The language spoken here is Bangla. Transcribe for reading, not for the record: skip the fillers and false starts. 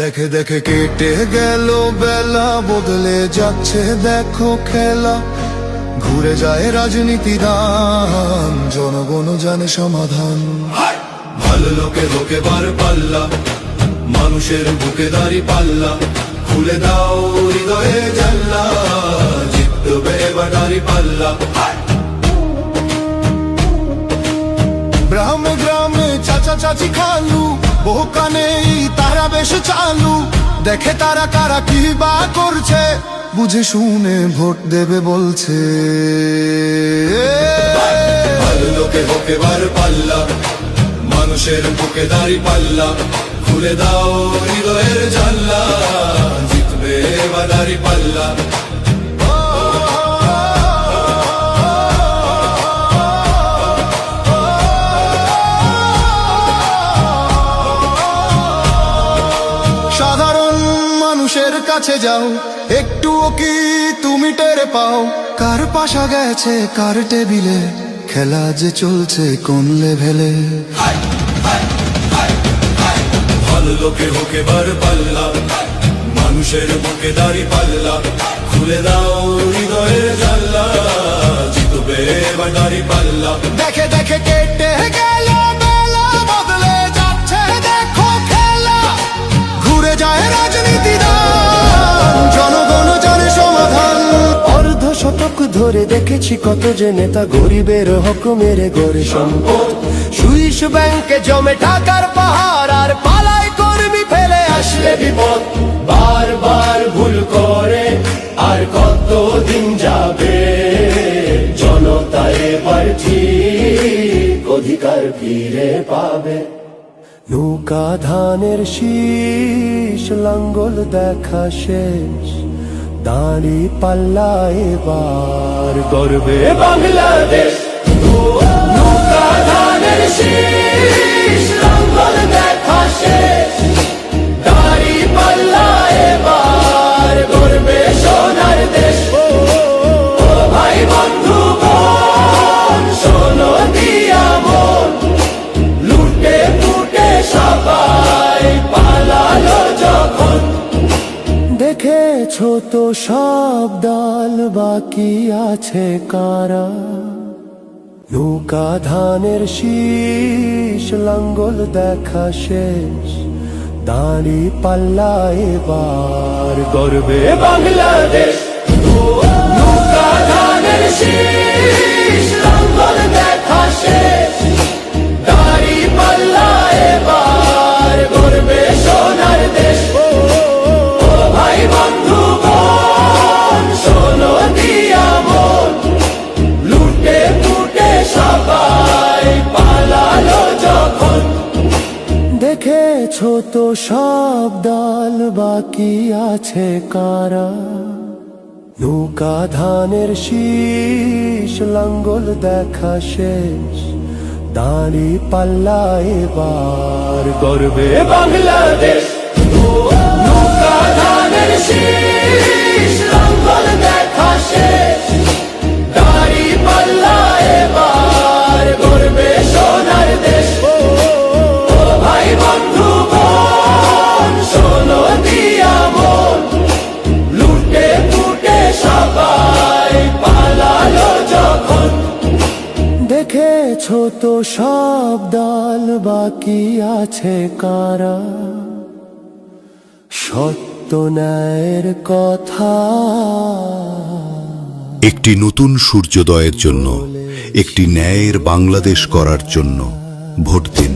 দেখে দেখে কেটে গেল বেলা, বদলে যাচ্ছে দেখো খেলা। ঘুরে যায় রাজনীতি দান, জনগণ জানে সমাধান। ভালো লোকে লোকে বার পাল্লা, মানুষের বুকে দাঁড়ি পাল্লা। খুলে দাও হৃদয়ে জানলা, জিতবে এবার দাঁড়ি পাল্লা। গ্রামে গ্রামে চাচা চাচি খালু, বহু কানে তারা বেশ চালু। দেখে তারা কারা কি বা করছে, বুঝে শুনে ভোট দেবে বলছে। ভালো লোকে হোকে বার পাল্লা, মানুষের বুকে দাঁড়ি পাল্লা। খুলে দাও হৃদয়ের জানলা, জিতবে এবার দাঁড়ি পাল্লা। সাধারণ মানুষের কাছে যাও, একটুও কি তুমি টের পাও? কার পাশা গেছে কার টেবিলে, খেলা যে চলছে কোন লেভেলে। ভালো লোকে হোকে বার পাল্লা, মানুষের বুকে দাঁড়ি পাল্লা। খুলে দাও হৃদয়ের জানলা, জিতবে এবার দাঁড়ি পাল্লা। দেখে দেখে কেটে গেল বেলা, বদলে যাচ্ছে দেখো খেলা। ঘুরে যায় রাজনীতি দান, জনগণ জানে সমাধান। অর্ধ শতক ধরে দেখেছি কত যে নেতা গরিবের হক মেরে গড়ে সম্পদ। সুইস ব্যাংকে জমে টাকার পাহাড়, আর পালায় কর্মী ফেলে আসলে বিপদ। বারবার ভুল করে আর কতদিন যাবে, জনতা এবার ঠিক অধিকার ফিরে পাবে। নৌকা ধানের শীষ, লাঙ্গল দেখা শেষ, দাঁড়ি পাল্লা এবার গর্বে বাংলাদেশ। নৌকা ধানের শীষ, লাঙ্গল দেখা শেষ, দাঁড়ি পাল্লা এবার গর্বে সোনার দেশ। ও ভাই বন্ধু বোন, শোনো দিয়া মন, লুটে ফুটে সবাই পালালো যখন। দেখেছো তো সব দল, বাকি আছে কারা? নৌকা ধানের শীষ, লাঙ্গল দেখা শেষ, দাঁড়ি পাল্লা এবার গর্বে বাংলাদেশ। নৌকা ধানের শীষ, লাঙ্গল দেখা শেষ, দাঁড়ি পাল্লা এবার গর্বে সোনার দেশ। ও ভাই বন্ধু বোন, শোনো দিয়া মন, লুটে ফুটে সবাই পালালো যখন। দেখেছো তো সব দল, বাকি আছে কারা? নৌকা ধানের শীষ, লাঙ্গল দেখা শেষ, দাঁড়ি পাল্লা এবার গর্বে বাংলাদেশ। নৌকা ধানের শীষ, লাঙ্গল দেখা শেষ, দাঁড়ি পাল্লা এবার গর্বে সোনার দেশ। ও ভাই বন্ধু বোন, শোনো দিয়া মন, লুটে ফুটে সবাই পালালো যখন। দেখেছো তো সব দল, বাকি আছে কারা? সত্য ন্যায়ের কথা। একটি নতুন সূর্যোদয়ের জন্য, একটি ন্যায়ের বাংলাদেশ করার জন্য ভোট দিন।